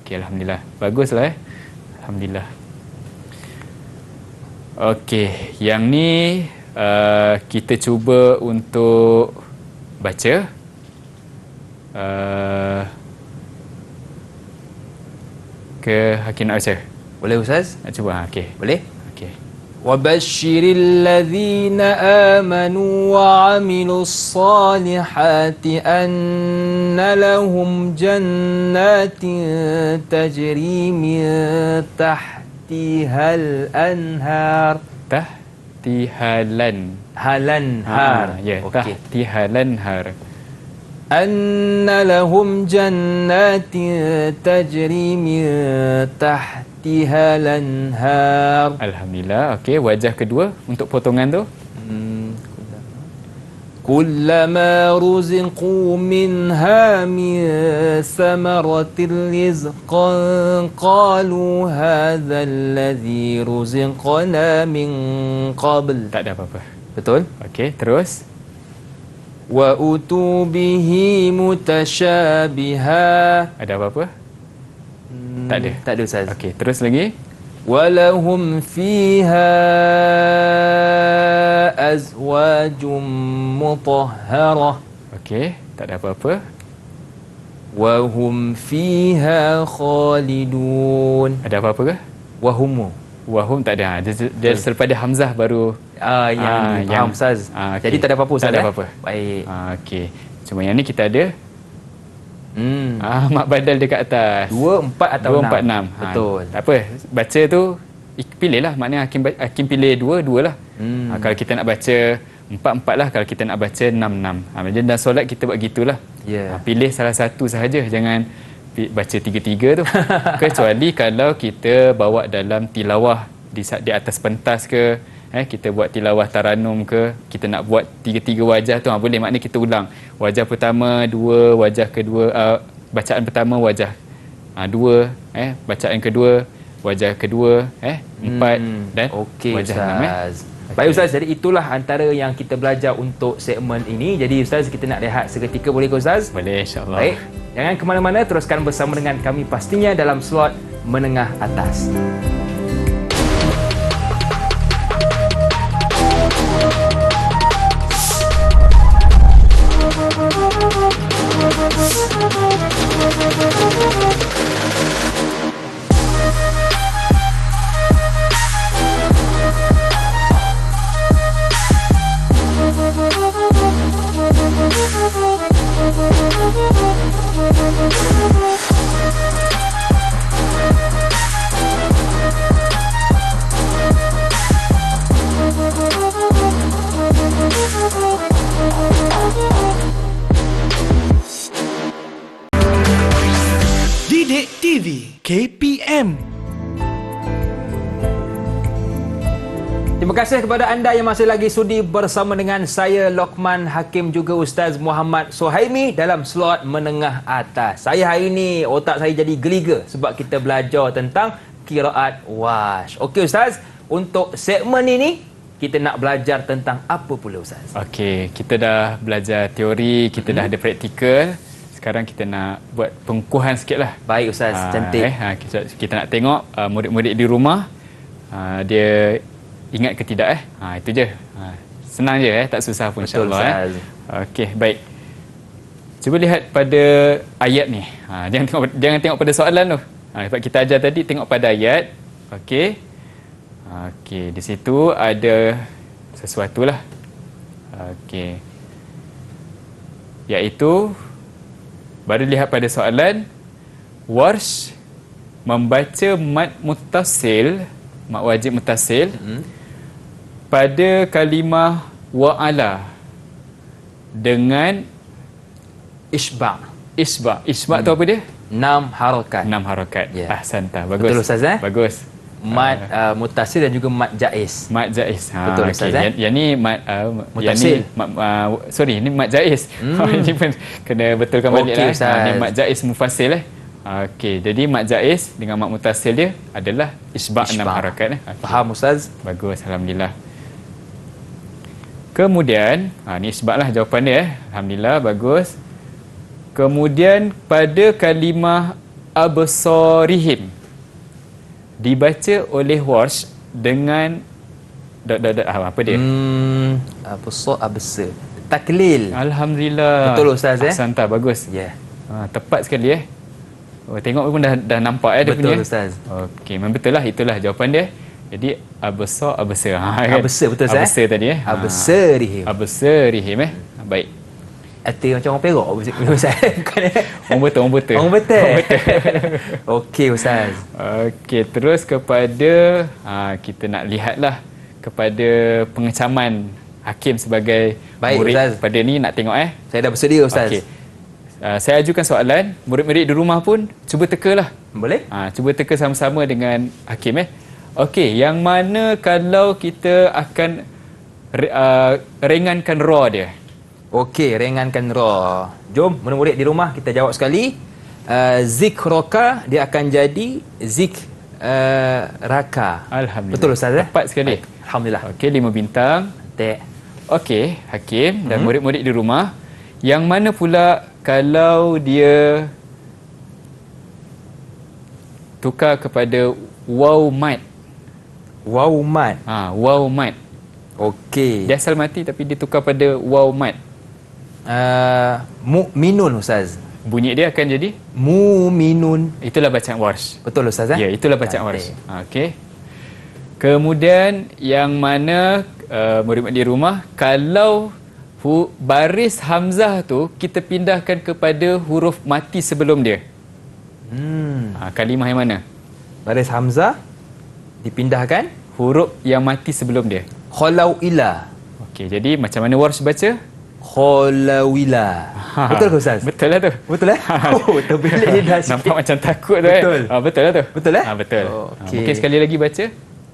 Okey, alhamdulillah. Baguslah Alhamdulillah. Okey, yang ni kita cuba untuk baca ke Hakim nak baca? Boleh Ustaz? Nak cuba? Okey. Boleh? Okey. وَبَشِّرِ الَّذِينَ آمَنُوا وَعَمِلُوا الصَّالِحَاتِ أَنَّ لَهُمْ جَنَّاتٍ تَجْرِي مِن تَحْتِهَا الْأَنْهَارُ. Halanhar. Ya, tahtihalanhar. أَنَّ لَهُمْ جَنَّاتٍ تَجْرِي مِن تَحْتِهَا الْأَنْهَارُ. Alhamdulillah. Okey, wajah kedua untuk potongan tu. كُلَّمَا رُزِقُوا مِنْهَا مِن ثَمَرَةٍ رِزْقًا قَالُوا هَذَا الَّذِي رُزِقْنَا مِن قَبْلُ. Tak ada apa-apa. Betul? Okey, terus. وَأُتُوا بِهِ مُتَشَابِهًا. Ada apa-apa? Tak ada. Tak ada Ustaz. Okey, terus lagi. وَلَهُمْ فِيهَا أَزْوَاجٌ مُطَهَّرَةٌ. Okey, tak ada apa-apa. وَهُمْ فِيهَا خَالِدُونَ. Ada apa-apa ke? وَهُمُ. Wahum tak ada. Dia selepas dia Hamzah baru Yang Ustaz. okay. Jadi tak ada apa-apa Ustaz. Tak ada apa-apa. Baik. Okey. Cuma yang ni kita ada mak badal dekat atas. 2, 4 atau 2, 4, 6. Betul. Tak apa. Baca tu pilihlah. Maknanya Hakim pilih 2, 2 lah. Kalau kita nak baca 4, 4 lah. Kalau kita nak baca 6, 6. Macam dalam solat kita buat gitulah. Ya. Pilih salah satu sahaja. Jangan baca 3-3 tu. Kecuali kalau kita bawa dalam tilawah di atas pentas ke, kita buat tilawah taranum ke, kita nak buat 3-3 wajah tu, boleh. Maknanya kita ulang. Wajah pertama 2, wajah kedua, bacaan pertama wajah 2, bacaan kedua wajah kedua, 4 dan wajah 6. Baik Ustaz, jadi itulah antara yang kita belajar untuk segmen ini. Jadi Ustaz, kita nak rehat seketika, boleh ke Ustaz? Boleh, insyaAllah. Baik, jangan ke mana-mana, teruskan bersama dengan kami pastinya dalam slot menengah atas. Didik TV KPM. Terima kasih kepada anda yang masih lagi sudi bersama dengan saya Lokman Hakim, juga Ustaz Muhammad Suhaimi dalam slot menengah atas. Saya hari ini otak saya jadi geliga sebab kita belajar tentang qiraat wash. Okey Ustaz, untuk segmen ini kita nak belajar tentang apa pula Ustaz? Okey, kita dah belajar teori, kita dah ada praktikal. Sekarang kita nak buat pengukuhan sikitlah. Baik Ustaz, cantik. Kita nak tengok murid-murid di rumah dia ingat ke tidak itu je. Senang je tak susah pun Betul, insya-Allah Ustaz. Okey, baik. Cuba lihat pada ayat ni. Jangan tengok pada soalan tu. Sebab kita ajar tadi tengok pada ayat. Okey. Okey, di situ ada sesuatu lah. Okey. Iaitu baru lihat pada soalan, Warsh membaca mad muttasil, mad wajib muttasil pada kalimah wa'ala dengan Isba'. Isba' tu apa dia? 6 harakat. 6 harakat. Ya. Ahsanta. Bagus. Betul, Ustaz, Bagus. Mad muttasil dan juga mad jaiz. Mad jaiz. Betul, Ustaz, Yang ni mad Muttasil. sorry, ni mad jaiz. Ini pun kena betulkan balik Okey, lah. Ustaz. Ni mad jaiz mufasil Okey, jadi mad jaiz dengan mad muttasil dia adalah isba' 6 harakat Okey. Faham, Ustaz? Bagus, alhamdulillah. Kemudian, ni isba' lah jawapan dia Alhamdulillah, bagus. Kemudian pada kalimah absarihim dibaca oleh Warsh dengan apa dia? Absar. Taklil. Alhamdulillah. Betul, Ustaz, Ahsanta, bagus. Ya. Tepat sekali tengok pun dah nampak dia Betul, punya. Ustaz. Okey, memang betul lah, itulah jawapan dia. Jadi absar kan? Absar, betul, Ustaz? Absar tadi Absarihim. Absarihim Baik. Arti macam orang Perak Ustaz. Orang betul. Orang betul. Okey, Ustaz. Okey, terus kepada kita nak lihatlah kepada pengecaman hakim sebagai Baik, murid. Ustaz. Pada ni nak tengok Saya dah bersedia, Ustaz. Okey. Saya ajukan soalan, murid-murid di rumah pun cuba tekalah. Boleh? Cuba teka sama-sama dengan hakim Okey, yang mana kalau kita akan ringankan ra dia? Okey, ringankan ra. Jom, murid-murid di rumah kita jawab sekali. Zikraka dia akan jadi raka. Alhamdulillah. Betul, Ustaz? Tepat sekali. Alhamdulillah. Okey, 5 bintang. Tek. Okey, hakim dan murid-murid di rumah, yang mana pula kalau dia tukar kepada waw mat? Waw mat. Waw mat. Okey. Dia asal mati tapi dia tukar pada waw mat. Mu'minun, Ustaz. Bunyi dia akan jadi Mu'minun. itulah bacaan Warsh. Betul, Ustaz? Ya, itulah bacaan Cantik. Warsh. Okey. Kemudian yang mana murid-murid di rumah, kalau baris hamzah tu kita pindahkan kepada huruf mati sebelum dia. Kalimah yang mana? Baris hamzah dipindahkan Huruf yang mati sebelum dia. khalawila. Okey, jadi macam mana Warsh baca? Khalawila. Betul ke, Ustaz? Betul lah tu. Betul terbelit lidah sikit. Nampak macam takut tu Betul. betul lah tu. Betul Betul. Okey. Mungkin sekali lagi baca.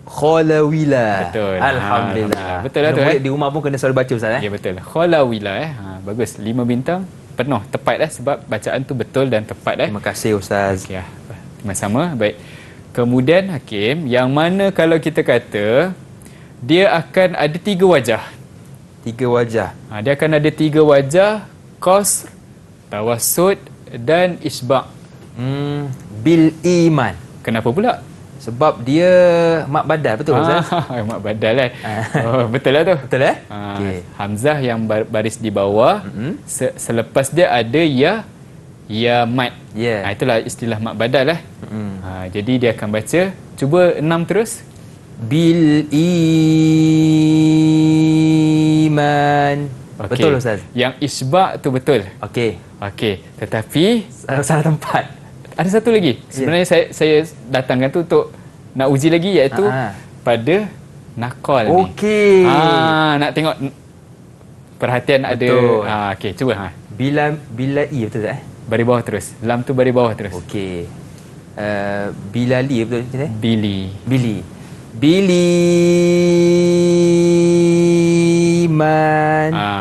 Khalawila. Betul. Alhamdulillah. Betul lah tu, Murid di rumah pun kena selalu baca, Ustaz. Ya, betul. Khalawila bagus. 5 bintang. Penuh. Tepat sebab bacaan tu betul dan tepat Terima kasih, Ustaz. Okey, sama-sama. Baik. Kemudian hakim, yang mana kalau kita kata dia akan ada 3 wajah. 3 wajah. Dia akan ada 3 wajah, qasr, tawassut dan isba'. Bil iman. Kenapa pula? Sebab dia mak badal, betul, Ustaz? Mak badal betul lah tu. Betul, Okey. Hamzah yang baris di bawah, selepas dia ada ya mat. Ya. Itulah istilah mak badal jadi dia akan baca, cuba 6 terus. Bil iman. Okey. Betul, Ustaz? Yang isba' tu betul. Okey. Tetapi Salah tempat. ada satu lagi. Sebenarnya saya datangkan tu untuk nak uji lagi, iaitu pada nakal ni. Okey. Nak tengok perhatian Betul. ada. Okey, cuba Bila i, betul tak? Baris bawah terus. Lam tu baris bawah terus. Okey. Bilali, betul tak? Bili. Biliman.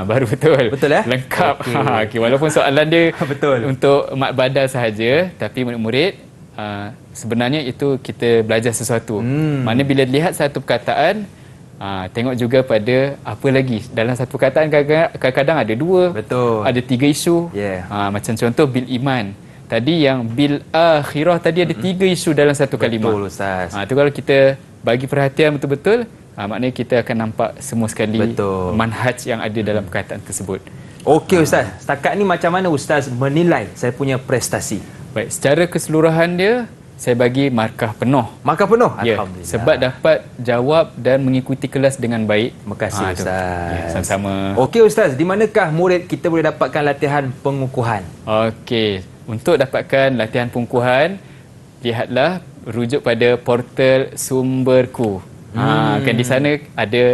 Baru betul. Betul, Lengkap. Okey. Okey, walaupun soalan dia Betul. untuk mat badal sahaja, tapi murid-murid sebenarnya itu kita belajar sesuatu. Mana bila lihat satu perkataan, tengok juga pada apa lagi. Dalam satu perkataan kadang-kadang ada 2, Betul. ada 3 isu. Yeah. Macam contoh bil iman. Tadi yang bil akhirah tadi ada 3 isu dalam satu kalimah. Betul, Ustaz. Tu kalau kita bagi perhatian betul-betul, maknanya kita akan nampak semua sekali Betul. manhaj yang ada dalam perkataan tersebut. Okey Ustaz, setakat ni macam mana Ustaz menilai saya punya prestasi? Baik, secara keseluruhan dia, saya bagi markah penuh. Markah penuh? Ya, Alhamdulillah. sebab dapat jawab dan mengikuti kelas dengan baik. Terima kasih Tu. Ustaz. Ya, sama-sama. Okey Ustaz, di manakah murid kita boleh dapatkan latihan pengukuhan? Okey, untuk dapatkan latihan pengukuhan, lihatlah rujuk pada portal Sumberku. Kan di sana ada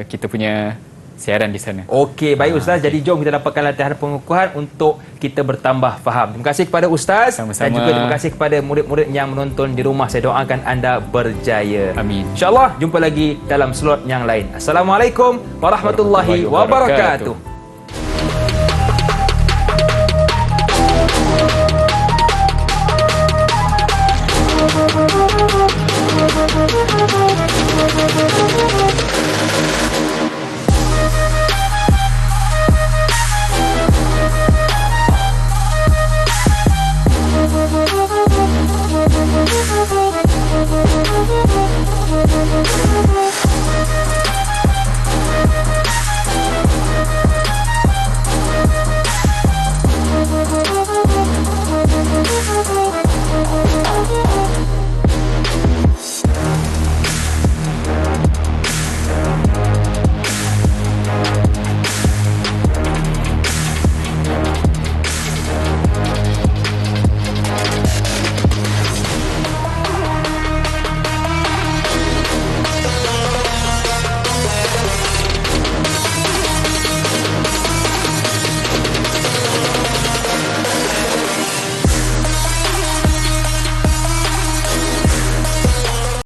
kita punya siaran di sana. Okey, baik Ustaz. Jadi jom kita dapatkan latihan pengukuhan untuk kita bertambah faham. Terima kasih kepada Ustaz. Sama-sama. Dan juga terima kasih kepada murid-murid yang menonton di rumah. Saya doakan anda berjaya. Amin. InsyaAllah jumpa lagi dalam slot yang lain. Assalamualaikum warahmatullahi wabarakatuh. Thank you.